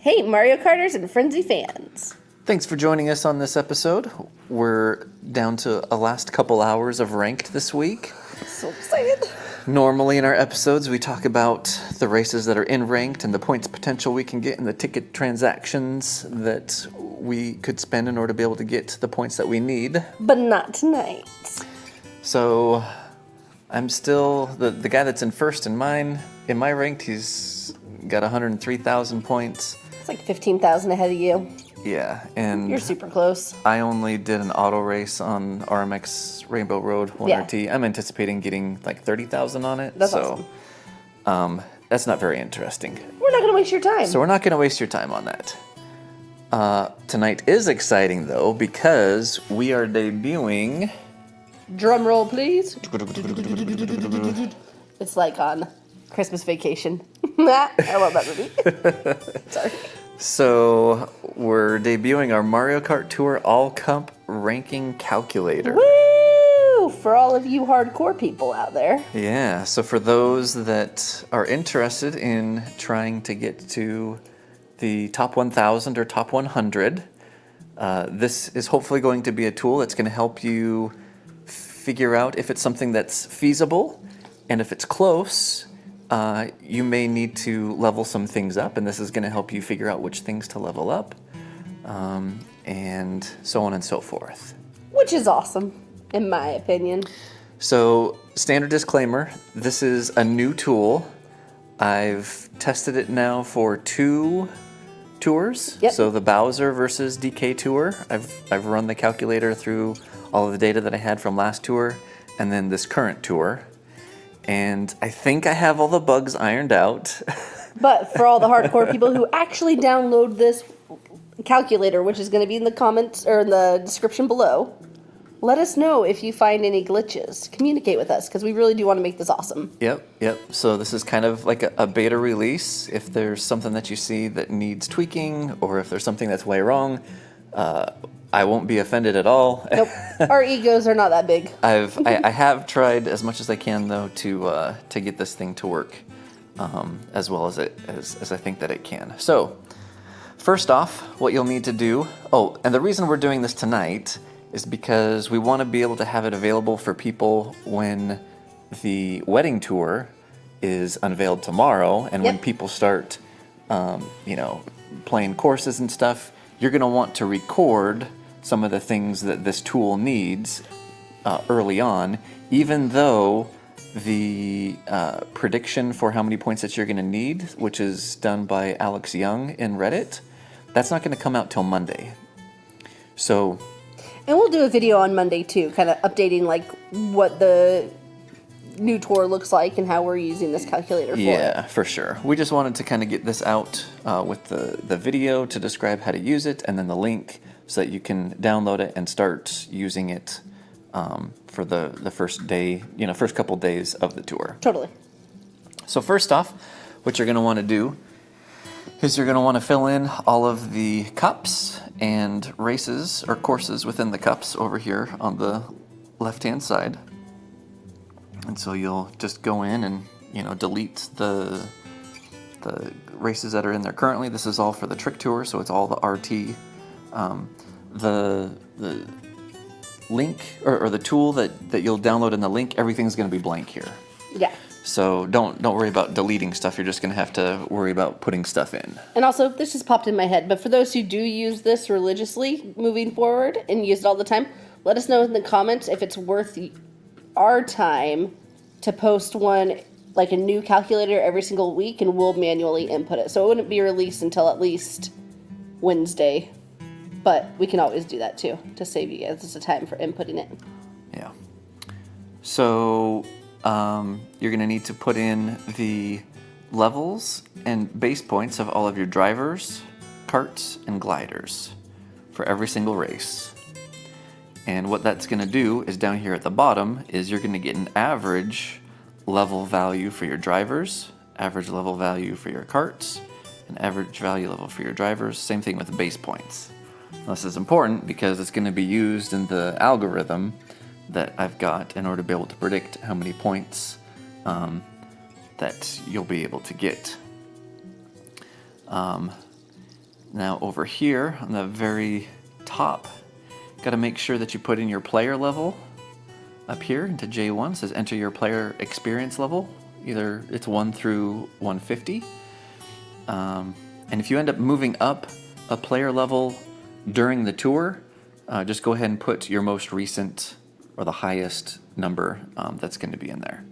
Hey, Mario Karters and Frenzy fans. Thanks for joining us on this episode. We're down to a last couple hours of ranked this week. So excited. Normally in our episodes, we talk about the races that are in ranked and the points potential we can get and the ticket transactions that we could spend in order to be able to get the points that we need. But not tonight. So I'm still the guy that's in first in my ranked. He's got 103,000 points. It's like 15,000 ahead of you. Yeah, and You're super close. I only did an auto race on RMX Rainbow Road 1RT. I'm anticipating getting like 30,000 on it. That's awesome. That's not very interesting. We're not going to waste your time. So we're not going to waste your time on that. Tonight is exciting though because we are debuting. Drum roll, please. It's like on Christmas Vacation. I love that movie. Sorry. So we're debuting our Mario Kart Tour All Cup ranking calculator. Woo! For all of you hardcore people out there. Yeah, so for those that are interested in trying to get to the top 1,000 or top 100, this is hopefully going to be a tool that's going to help you figure out if it's something that's feasible, and if it's close, you may need to level some things up, and this is going to help you figure out which things to level up, and so on and so forth. Which is awesome, in my opinion. So, standard disclaimer, this is a new tool. I've tested it now for 2 tours. Yep. So the Bowser versus DK tour, I've run the calculator through all of the data that I had from last tour, and then this current tour. And I think I have all the bugs ironed out. But for all the hardcore people who actually download this calculator, which is going to be in the comments or in the description below, let us know if you find any glitches. Communicate with us because we really do want to make this awesome. Yep. So this is kind of like a beta release. If there's something that you see that needs tweaking, or if there's something that's way wrong, I won't be offended at all. Nope. Our egos are not that big. I have tried as much as I can though to get this thing to work as well as I think that it can. So first off, what you'll need to do. Oh, and the reason we're doing this tonight is because we want to be able to have it available for people when the wedding tour is unveiled tomorrow, and when people start, playing courses and stuff. You're going to want to record some of the things that this tool needs early on, even though the prediction for how many points that you're going to need, which is done by Alex Young in Reddit, that's not going to come out till Monday. So, and we'll do a video on Monday too, kind of updating like what the new tour looks like and how we're using this calculator for it. Yeah, for sure. We just wanted to kind of get this out with the video to describe how to use it, and then the link so that you can download it and start using it for the first day, first couple days of the tour. Totally. So first off, what you're going to want to do is you're going to want to fill in all of the cups and races or courses within the cups over here on the left-hand side. And so you'll just go in and, delete the races that are in there currently. This is all for the Trick Tour, so it's all the RT. The link or the tool that you'll download in the link, everything's going to be blank here. Yeah. So don't worry about deleting stuff. You're just going to have to worry about putting stuff in. And also, this just popped in my head, but for those who do use this religiously moving forward and use it all the time, let us know in the comments if it's worth our time to post one, like a new calculator every single week, and we'll manually input it. So it wouldn't be released until at least Wednesday. But we can always do that too, to save you guys the time for inputting it. Yeah. So you're going to need to put in the levels and base points of all of your drivers, karts, and gliders for every single race. And what that's going to do is down here at the bottom is you're going to get an average level value for your drivers, average level value for your karts, an average value level for your drivers. Same thing with the base points. Now, this is important because it's going to be used in the algorithm that I've got in order to be able to predict how many points that you'll be able to get. Now over here on the very top, got to make sure that you put in your player level up here into J1. It says enter your player experience level. Either it's 1 through 150. And if you end up moving up a player level during the tour, just go ahead and put your most recent or the highest number that's going to be in there.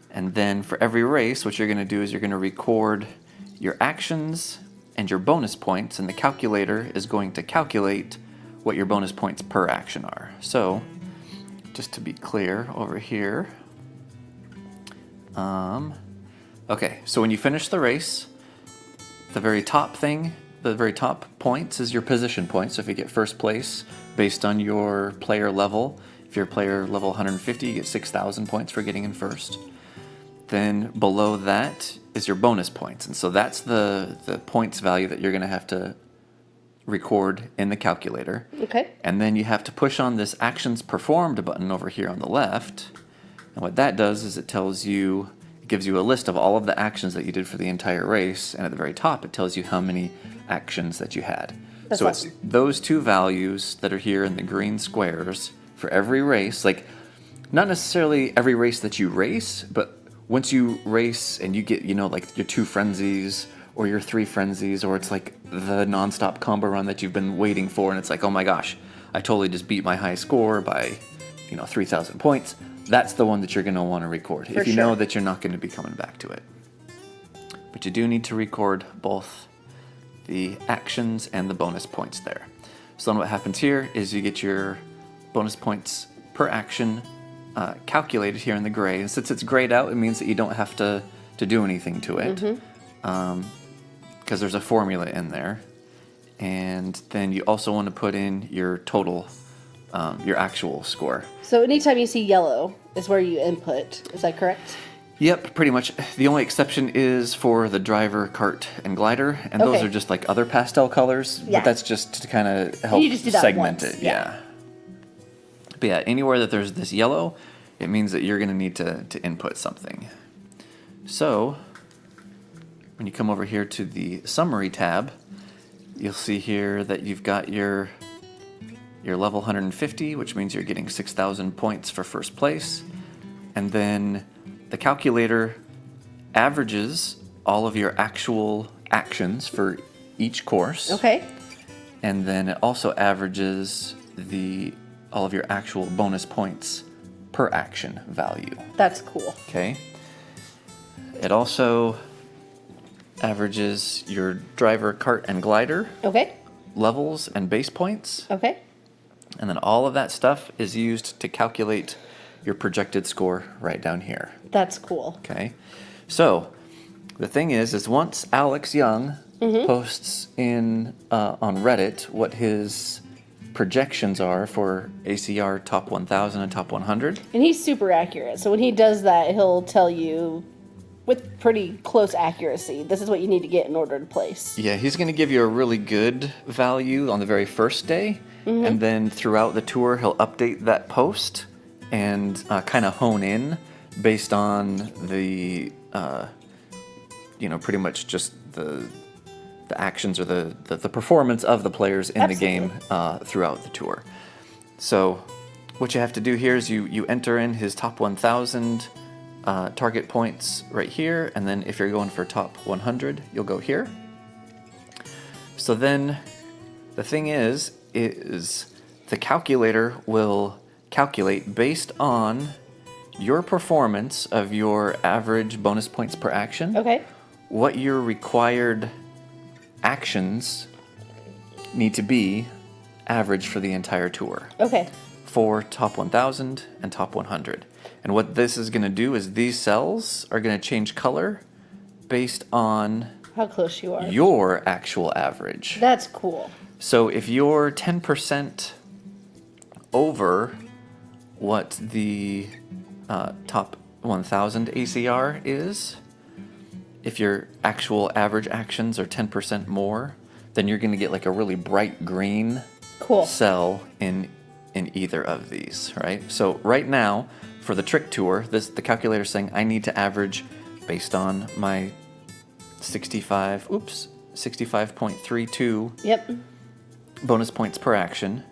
And then for every race, what you're going to do is you're going to record your actions and your bonus points, and the calculator is going to calculate what your bonus points per action are. So, just to be clear over here. Okay, so when you finish the race, the very top thing, the very top points is your position points. So if you get first place based on your player level, if you're player level 150, you get 6,000 points for getting in first. Then below that is your bonus points. And so that's the points value that you're going to have to record in the calculator. Okay. And then you have to push on this actions performed button over here on the left. And what that does is it tells you, it gives you a list of all of the actions that you did for the entire race. And at the very top, it tells you how many actions that you had. That's so awesome. It's those two values that are here in the green squares for every race. Like, not necessarily every race that you race, but once you race and you get, you know, like your 2 frenzies or your 3 frenzies, or it's like the nonstop combo run that you've been waiting for, and it's like, oh my gosh, I totally just beat my high score by, 3,000 points. That's the one that you're going to want to record if you know that you're not going to be coming back to it. But you do need to record both the actions and the bonus points there. So then what happens here is you get your bonus points per action calculated here in the gray. And since it's grayed out, it means that you don't have to do anything to it. Because there's a formula in there. And then you also want to put in your total, your actual score. So anytime you see yellow is where you input. Is that correct? Yep, pretty much. The only exception is for the driver, kart, and glider. And those are just like other pastel colors. Yeah. But that's just to kind of help You just do that segment once. it. Yeah. But yeah, anywhere that there's this yellow, it means that you're going to need to input something. So, when you come over here to the summary tab, you'll see here that you've got your level 150, which means you're getting 6,000 points for first place. And then the calculator averages all of your actual actions for each course. Okay. And then it also averages all of your actual bonus points per action value. That's cool. Okay. It also averages your driver, kart, and glider Okay. levels and base points. Okay. And then all of that stuff is used to calculate your projected score right down here. That's cool. Okay. So the thing is once Alex Young posts in on Reddit what his projections are for ACR top 1000 and top 100. And he's super accurate. So when he does that, he'll tell you with pretty close accuracy, this is what you need to get in order to place. Yeah, he's going to give you a really good value on the very first day. And then throughout the tour, he'll update that post and kind of hone in based on the, pretty much just the actions or the performance of the players in the game throughout the tour. So what you have to do here is you enter in his top 1,000 target points right here, and then if you're going for top 100, you'll go here. So then the thing is the calculator will calculate based on your performance of your average bonus points per action. Okay. What your required actions need to be average for the entire tour. Okay. For top 1000 and top 100. And what this is going to do is these cells are going to change color based on How close you are. your actual average. That's cool. So if you're 10% over what the top 1000 ACR is, if your actual average actions are 10% more, then you're going to get like a really bright green cell in either of these, right? So right now, for the trick tour, the calculator's saying I need to average based on my 65, 65.32 Yep. bonus points per action.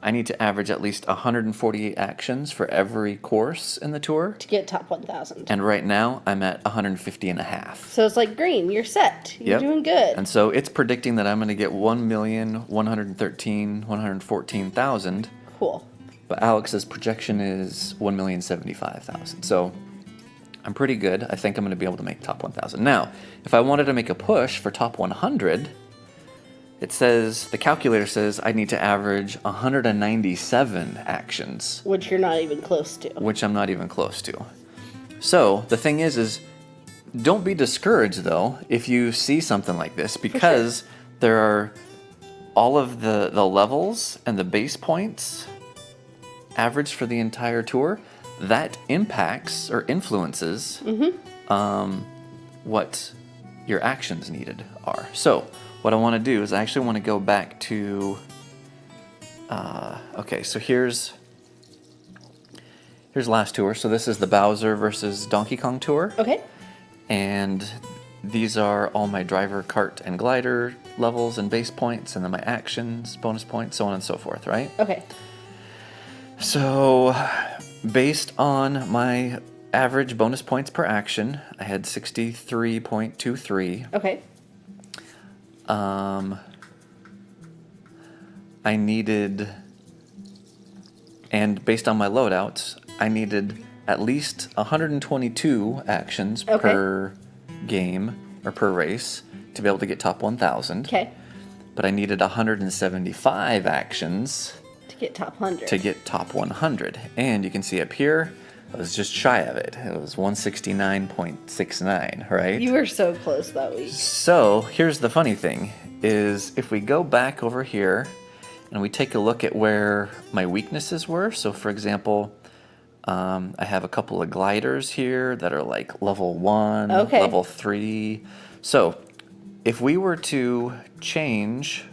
I need to average at least 148 actions for every course in the tour. To get top 1,000. And right now, I'm at 150 and a half. So it's like green, you're set. You're Yep. doing good. And so it's predicting that I'm going to get 1,113,114,000. Cool. But Alex's projection is 1,075,000. So I'm pretty good. I think I'm going to be able to make top 1,000. Now, if I wanted to make a push for top 100, it says, the calculator says I need to average 197 actions. Which you're not even close to. Which I'm not even close to. So the thing is don't be discouraged though if you see something like this, because there are all of the levels and the base points averaged for the entire tour that impacts or influences what your actions needed are. So what I want to do is I actually want to go back to okay, so here's last tour. So this is the Bowser versus Donkey Kong tour. Okay. And these are all my driver, kart, and glider levels and base points, and then my actions, bonus points, so on and so forth, right? Okay. So based on my average bonus points per action, I had 63.23. Okay. I needed, and based on my loadouts, I needed at least 122 actions per game or per race to be able to get top 1,000. Okay. But I needed 175 actions To get top 100. to get top 100. And you can see up here, I was just shy of it. It was 169.69, right? You were so close that week. So here's the funny thing, is if we go back over here and we take a look at where my weaknesses were. So for example, I have a couple of gliders here that are like level 1, Okay. level 3. So if we were to change,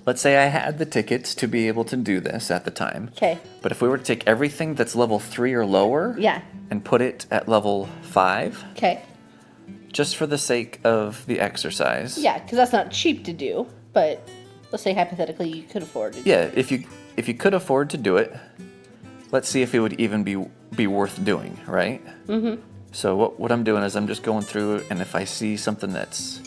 let's say I had the tickets to be able to do this at the time. Okay. But if we were to take everything that's level 3 or lower Yeah. and put it at level 5, Okay. just for the sake of the exercise. Yeah, because that's not cheap to do, but let's say hypothetically you could afford to do. Yeah, if you could afford to do it, let's see if it would even be worth doing, right? Mm-hmm. So what I'm doing is I'm just going through, and if I see something that's,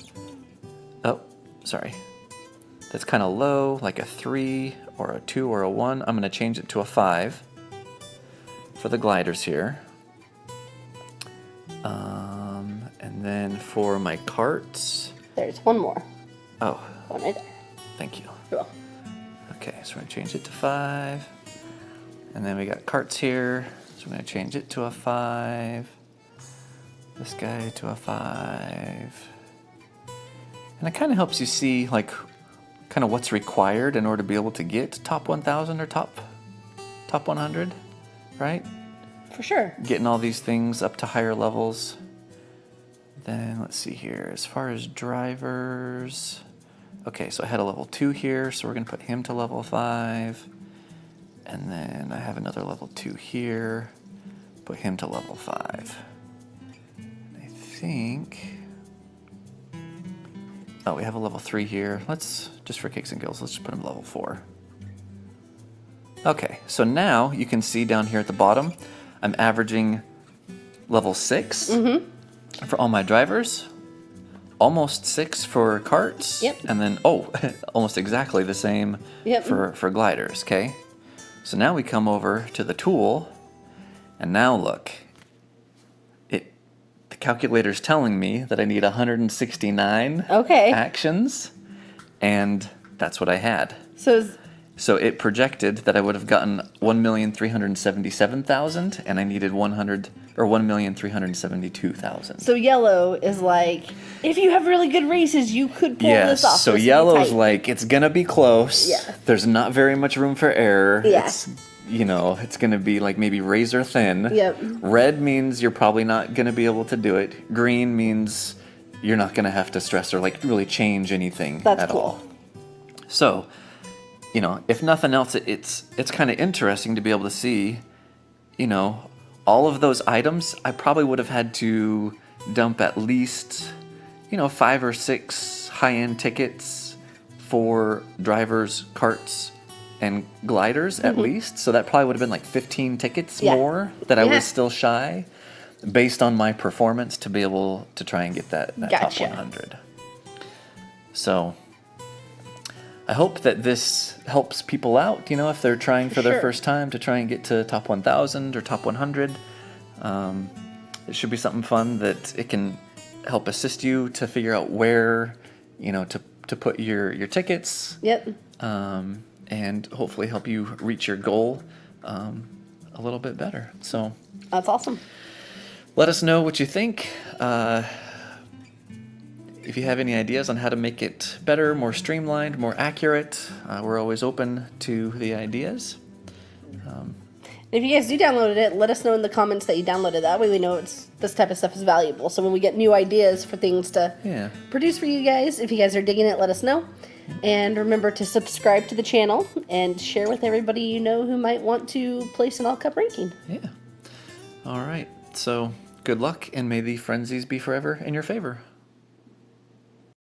that's kind of low, like a 3 or a 2 or a 1, I'm going to change it to a 5 for the gliders here. And then for my carts, There's one more. oh, One right there. thank you. You're welcome. Okay, so we're going to change it to 5. And then we got carts here, so we're going to change it to a 5. This guy to a 5. And it kind of helps you see, like, kind of what's required in order to be able to get top 1,000 or top 100, right? For sure. Getting all these things up to higher levels. Then let's see here, as far as drivers. Okay, so I had a level 2 here, so we're going to put him to level 5. And then I have another level 2 here, put him to level 5. I think, oh, we have a level 3 here. Let's, just for kicks and giggles, let's just put him level 4. Okay, so now you can see down here at the bottom, I'm averaging level 6 for all my drivers, almost 6 for carts, Yep. and then, almost exactly the same Yep. for gliders, okay? So now we come over to the tool, and now look, the calculator's telling me that I need 169 Okay. actions, and that's what I had. So So it projected that I would have gotten 1,377,000, and I needed 1,372,000. so yellow is like, if you have really good races, you could pull this off. So This would be yellow's tight. like, it's gonna be close. Yeah. There's not very much room for error. Yeah. It's, it's gonna be like maybe razor thin. Yep. Red means you're probably not gonna be able to do it. Green means you're not gonna have to stress or like really change anything That's at cool. all. So, if nothing else, it's kind of interesting to be able to see, all of those items. I probably would have had to dump at least, 500 or 600 high-end tickets for drivers, karts, and gliders at least. So that probably would have been like 15 tickets more that I was still shy based on my performance to be able to try and get that top 100. So I hope that this helps people out, you know, if they're trying for their first time to try and get to top 1,000 or top 100. It should be something fun that it can help assist you to figure out where, you know, to put your tickets. Yep. And hopefully help you reach your goal a little bit better. So that's awesome. Let us know what you think. If you have any ideas on how to make it better, more streamlined, more accurate, we're always open to the ideas. If you guys do download it, let us know in the comments that you downloaded. That way we know this type of stuff is valuable. So when we get new ideas for things to produce for you guys, if you guys are digging it, let us know. And remember to subscribe to the channel and share with everybody you know who might want to place an all-cup ranking. Yeah. All right. So good luck, and may the frenzies be forever in your favor.